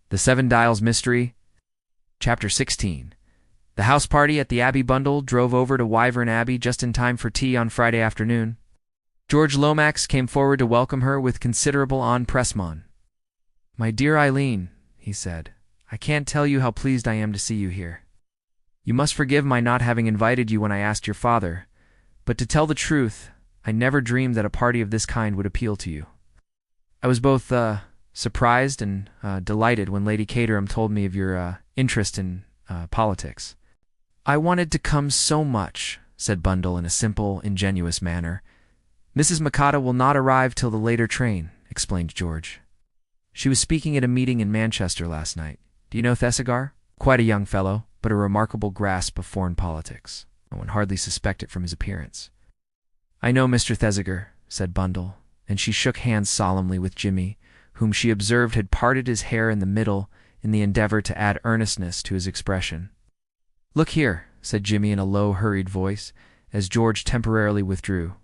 The Seven Dials Mystery, Chapter 16. The house party at the Abbey Bundle drove over to Wyvern Abbey just in time for tea on Friday afternoon. George Lomax came forward to welcome her with considerable empressement. "My dear Eileen," he said, "I can't tell you how pleased I am to see you here. You must forgive my not having invited you when I asked your father, but to tell the truth, I never dreamed that a party of this kind would appeal to you. I was both surprised and delighted when Lady Caterham told me of your interest in politics." "I wanted to come so much," said Bundle in a simple, ingenuous manner. "Mrs. Makata will not arrive till the later train," explained George. "She was speaking at a meeting in Manchester last night. Do you know Thesiger? Quite a young fellow, but a remarkable grasp of foreign politics. One would hardly suspect it from his appearance." "I know Mr. Thesiger," said Bundle, and she shook hands solemnly with Jimmy, whom she observed had parted his hair in the middle in the endeavor to add earnestness to his expression. "Look here," said Jimmy in a low, hurried voice, as George temporarily withdrew.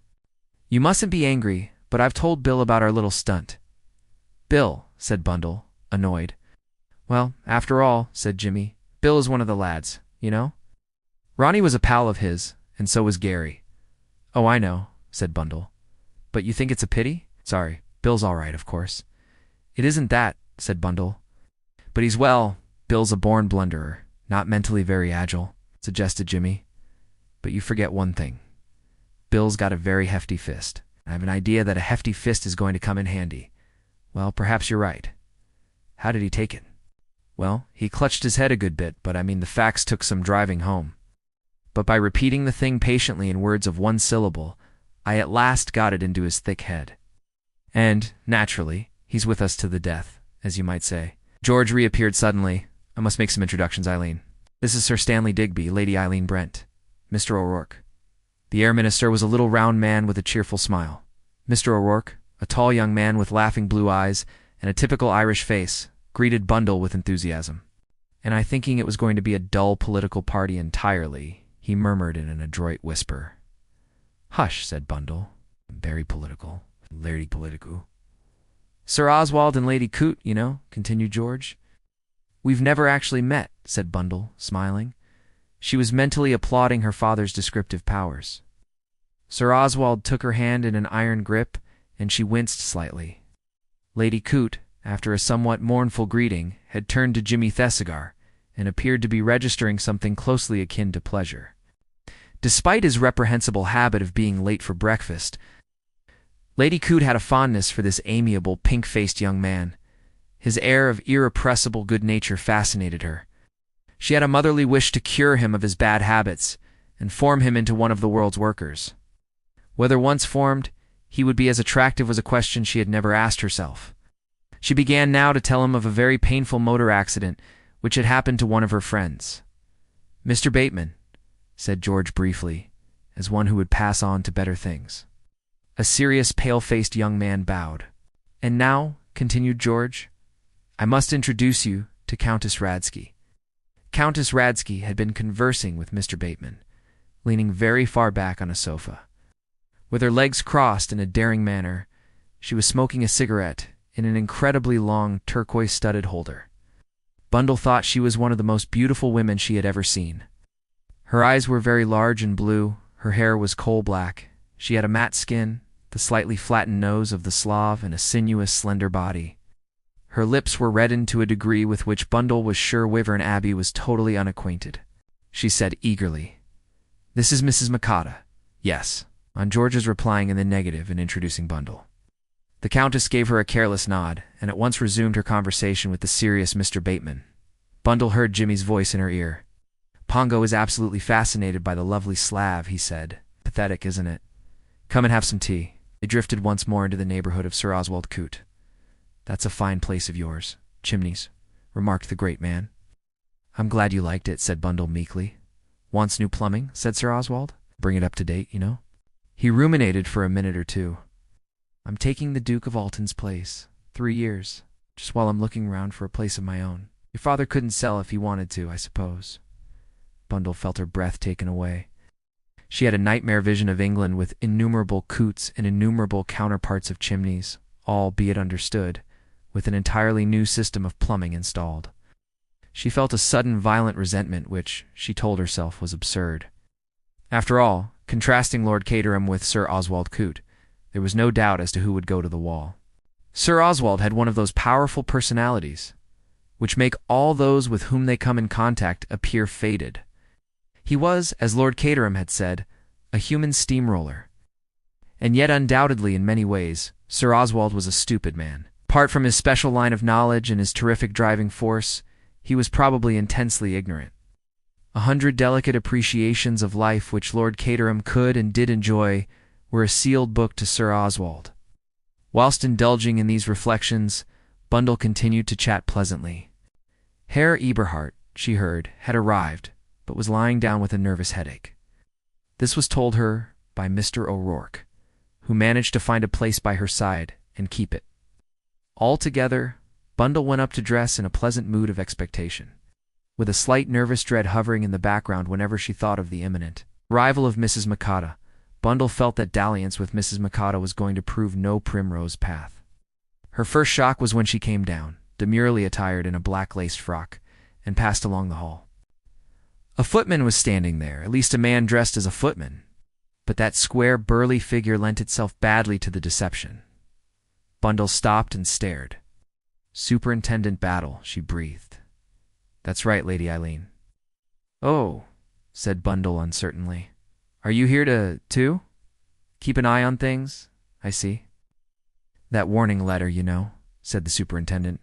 "You mustn't be angry, but I've told Bill about our little stunt." "Bill," said Bundle, annoyed. "Well, after all," said Jimmy, "Bill is one of the lads, you know. Ronnie was a pal of his, and so was Gary." "Oh, I know," said Bundle. "But you think it's a pity?" "Sorry, Bill's all right, of course." "It isn't that," said Bundle. "But Bill's a born blunderer, not mentally very agile," suggested Jimmy. "But you forget one thing. Bill's got a very hefty fist. I have an idea that a hefty fist is going to come in handy." "Well, perhaps you're right." "How did he take it?" "Well, he clutched his head a good bit, but the facts took some driving home. But by repeating the thing patiently in words of one syllable, I at last got it into his thick head. And, naturally, he's with us to the death, as you might say." George reappeared suddenly. "I must make some introductions, Eileen. This is Sir Stanley Digby, Lady Eileen Brent, Mr. O'Rourke." The Air Minister was a little round man with a cheerful smile. Mr. O'Rourke, a tall young man with laughing blue eyes and a typical Irish face, greeted Bundle with enthusiasm. "And I thinking it was going to be a dull political party entirely," he murmured in an adroit whisper. "Hush," said Bundle. "Very political. Lady Politico." "Sir Oswald and Lady Coote, you know," continued George. "We've never actually met," said Bundle, smiling. She was mentally applauding her father's descriptive powers. Sir Oswald took her hand in an iron grip, and she winced slightly. Lady Coote, after a somewhat mournful greeting, had turned to Jimmy Thesiger, and appeared to be registering something closely akin to pleasure. Despite his reprehensible habit of being late for breakfast, Lady Coote had a fondness for this amiable, pink-faced young man. His air of irrepressible good nature fascinated her. She had a motherly wish to cure him of his bad habits and form him into one of the world's workers. Whether once formed, he would be as attractive was a question she had never asked herself. She began now to tell him of a very painful motor accident which had happened to one of her friends. "Mr. Bateman," said George briefly, as one who would pass on to better things. A serious, pale-faced young man bowed. "And now," continued George, "I must introduce you to Countess Radsky." Countess Radsky had been conversing with Mr. Bateman, leaning very far back on a sofa. With her legs crossed in a daring manner, she was smoking a cigarette in an incredibly long turquoise-studded holder. Bundle thought she was one of the most beautiful women she had ever seen. Her eyes were very large and blue, her hair was coal-black, she had a matte skin, the slightly flattened nose of the Slav, and a sinuous, slender body. Her lips were reddened to a degree with which Bundle was sure Wyvern Abbey was totally unacquainted. She said eagerly, "This is Mrs. Makata." "Yes," on George's replying in the negative and introducing Bundle. The Countess gave her a careless nod, and at once resumed her conversation with the serious Mr. Bateman. Bundle heard Jimmy's voice in her ear. "Pongo is absolutely fascinated by the lovely Slav," he said. "Pathetic, isn't it? Come and have some tea." They drifted once more into the neighborhood of Sir Oswald Coote. "That's a fine place of yours, Chimneys," remarked the great man. "I'm glad you liked it," said Bundle meekly. "Wants new plumbing?" said Sir Oswald. "Bring it up to date, you know." He ruminated for a minute or two. "I'm taking the Duke of Alton's place. 3 years. Just while I'm looking round for a place of my own. Your father couldn't sell if he wanted to, I suppose." Bundle felt her breath taken away. She had a nightmare vision of England with innumerable Cootes and innumerable counterparts of Chimneys, all, be it understood, with an entirely new system of plumbing installed. She felt a sudden violent resentment which, she told herself, was absurd. After all, contrasting Lord Caterham with Sir Oswald Coote, there was no doubt as to who would go to the wall. Sir Oswald had one of those powerful personalities which make all those with whom they come in contact appear faded. He was, as Lord Caterham had said, a human steamroller. And yet undoubtedly in many ways, Sir Oswald was a stupid man. Apart from his special line of knowledge and his terrific driving force, he was probably intensely ignorant. 100 delicate appreciations of life which Lord Caterham could and did enjoy were a sealed book to Sir Oswald. Whilst indulging in these reflections, Bundle continued to chat pleasantly. Herr Eberhard, she heard, had arrived, but was lying down with a nervous headache. This was told her by Mr. O'Rourke, who managed to find a place by her side and keep it. Altogether, Bundle went up to dress in a pleasant mood of expectation, with a slight nervous dread hovering in the background whenever she thought of the imminent arrival of Mrs. Makata. Bundle felt that dalliance with Mrs. Makata was going to prove no primrose path. Her first shock was when she came down, demurely attired in a black-laced frock, and passed along the hall. A footman was standing there, at least a man dressed as a footman, but that square, burly figure lent itself badly to the deception. Bundle stopped and stared. "Superintendent Battle," she breathed. "That's right, Lady Eileen." "Oh," said Bundle uncertainly. "Are you here to keep an eye on things? I see." "That warning letter, you know," said the superintendent,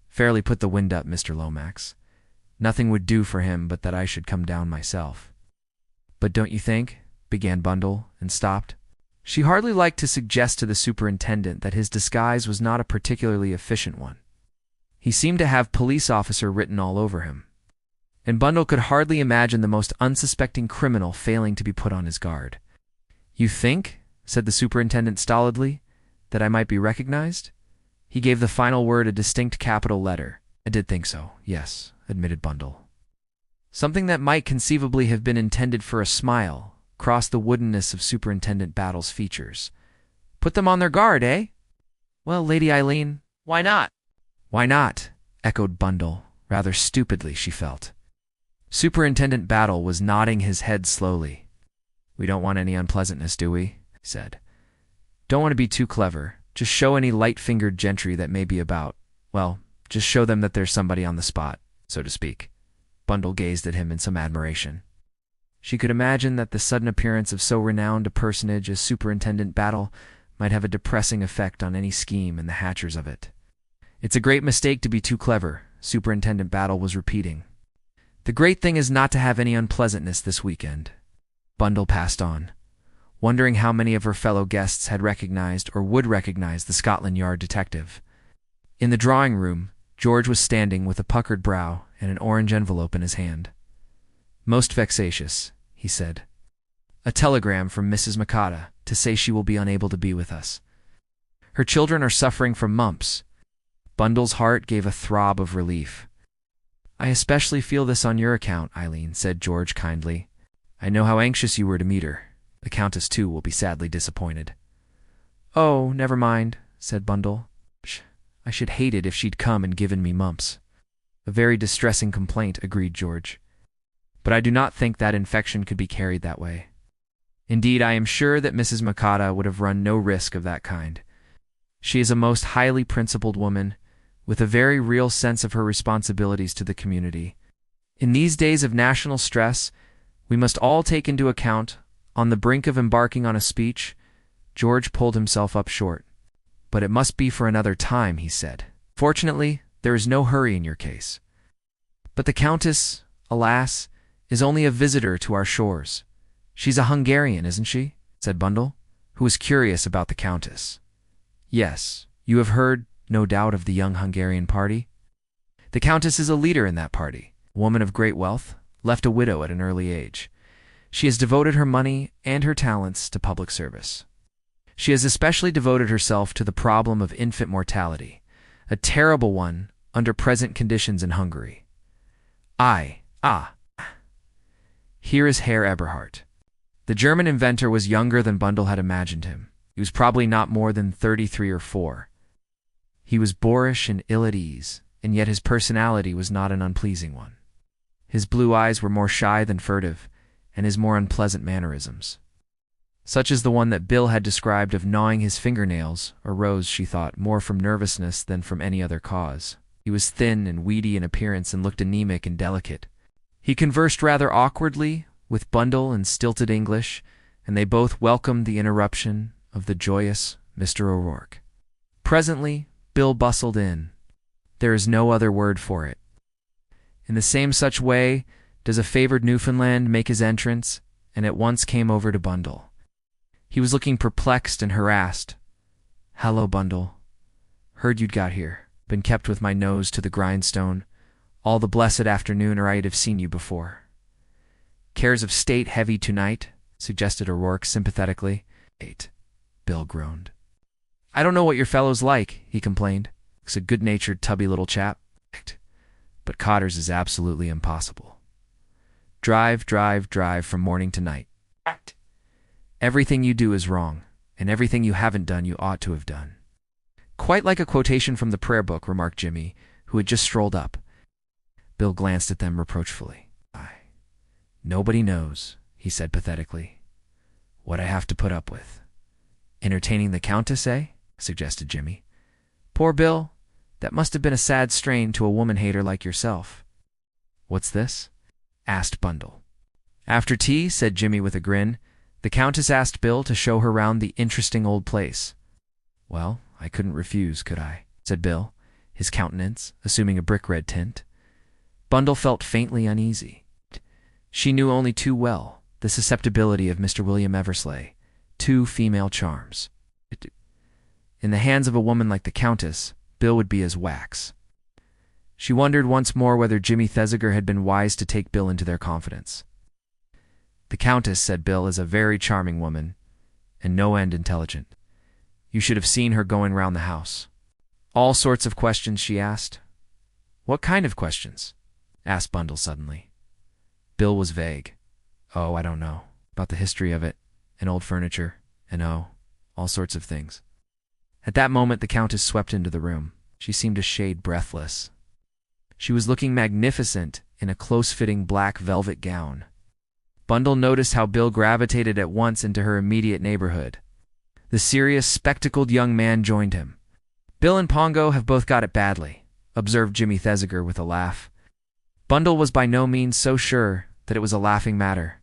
"fairly put the wind up Mr. Lomax. Nothing would do for him but that I should come down myself." "But don't you think—" began Bundle, and stopped. She hardly liked to suggest to the superintendent that his disguise was not a particularly efficient one. He seemed to have police officer written all over him, and Bundle could hardly imagine the most unsuspecting criminal failing to be put on his guard. "You think," said the superintendent stolidly, "that I might be recognized?" He gave the final word a distinct capital letter. "I did think so, yes," admitted Bundle. Something that might conceivably have been intended for a smile crossed the woodenness of Superintendent Battle's features. "Put them on their guard, eh?" "Well, Lady Eileen, why not?" "Why not?" echoed Bundle, rather stupidly, she felt. Superintendent Battle was nodding his head slowly. "We don't want any unpleasantness, do we?" he said. "Don't want to be too clever. Just show any light-fingered gentry that may be about. Well, just show them that there's somebody on the spot, so to speak." Bundle gazed at him in some admiration. She could imagine that the sudden appearance of so renowned a personage as Superintendent Battle might have a depressing effect on any scheme and the hatchers of it. "It's a great mistake to be too clever," Superintendent Battle was repeating. "The great thing is not to have any unpleasantness this weekend." Bundle passed on, wondering how many of her fellow guests had recognized or would recognize the Scotland Yard detective. In the drawing-room, George was standing with a puckered brow and an orange envelope in his hand. "Most vexatious," he said. "A telegram from Mrs. Makata to say she will be unable to be with us. Her children are suffering from mumps." Bundle's heart gave a throb of relief. "I especially feel this on your account, Eileen," said George kindly. "I know how anxious you were to meet her. The Countess, too, will be sadly disappointed." "Oh, never mind," said Bundle. "Psh, I should hate it if she'd come and given me mumps." "A very distressing complaint," agreed George. "But I do not think that infection could be carried that way. Indeed, I am sure that Mrs. Makata would have run no risk of that kind. She is a most highly principled woman, with a very real sense of her responsibilities to the community. In these days of national stress, we must all take into account, on the brink of embarking on a speech." George pulled himself up short. "But it must be for another time," he said. "Fortunately, there is no hurry in your case." "But the Countess, alas, is only a visitor to our shores. She's a Hungarian, isn't she?" said Bundle, who was curious about the Countess. "Yes, you have heard, no doubt, of the Young Hungarian Party? The Countess is a leader in that party, a woman of great wealth, left a widow at an early age. She has devoted her money and her talents to public service. She has especially devoted herself to the problem of infant mortality, a terrible one under present conditions in Hungary. Here is Herr Eberhard." The German inventor was younger than Bundle had imagined him. He was probably not more than 33 or 4. He was boorish and ill at ease, and yet his personality was not an unpleasing one. His blue eyes were more shy than furtive, and his more unpleasant mannerisms, such as the one that Bill had described of gnawing his fingernails, arose, she thought, more from nervousness than from any other cause. He was thin and weedy in appearance and looked anemic and delicate. He conversed rather awkwardly with Bundle in stilted English, and they both welcomed the interruption of the joyous Mr. O'Rourke. Presently, Bill bustled in. There is no other word for it. In the same such way does a favored Newfoundland make his entrance, and at once came over to Bundle. He was looking perplexed and harassed. "Hello, Bundle. Heard you'd got here. Been kept with my nose to the grindstone all the blessed afternoon, or I'd have seen you before." "Cares of state heavy tonight?" suggested O'Rourke sympathetically. Bill groaned. "I don't know what your fellow's like," he complained. "He's a good-natured, tubby little chap. But Cotter's is absolutely impossible. Drive from morning to night. Everything you do is wrong, and everything you haven't done you ought to have done." "Quite like a quotation from the prayer book," remarked Jimmy, who had just strolled up. Bill glanced at them reproachfully. "Nobody knows," he said pathetically, "what I have to put up with." "Entertaining the Countess, eh?" suggested Jimmy. "Poor Bill, that must have been a sad strain to a woman-hater like yourself." "What's this?" asked Bundle. "After tea," said Jimmy with a grin, "the Countess asked Bill to show her round the interesting old place." "Well, I couldn't refuse, could I?" said Bill, his countenance assuming a brick-red tint. Bundle felt faintly uneasy. She knew only too well the susceptibility of Mr. William Eversley to female charms. In the hands of a woman like the Countess, Bill would be as wax. She wondered once more whether Jimmy Thesiger had been wise to take Bill into their confidence. "The Countess," said Bill, "is a very charming woman, and no end intelligent. You should have seen her going round the house. All sorts of questions she asked." "What kind of questions?" asked Bundle suddenly. Bill was vague. "Oh, I don't know. About the history of it, and old furniture, and all sorts of things." At that moment the Countess swept into the room. She seemed a shade breathless. She was looking magnificent in a close-fitting black velvet gown. Bundle noticed how Bill gravitated at once into her immediate neighborhood. The serious, spectacled young man joined him. "Bill and Pongo have both got it badly," observed Jimmy Thesiger with a laugh. Bundle was by no means so sure that it was a laughing matter.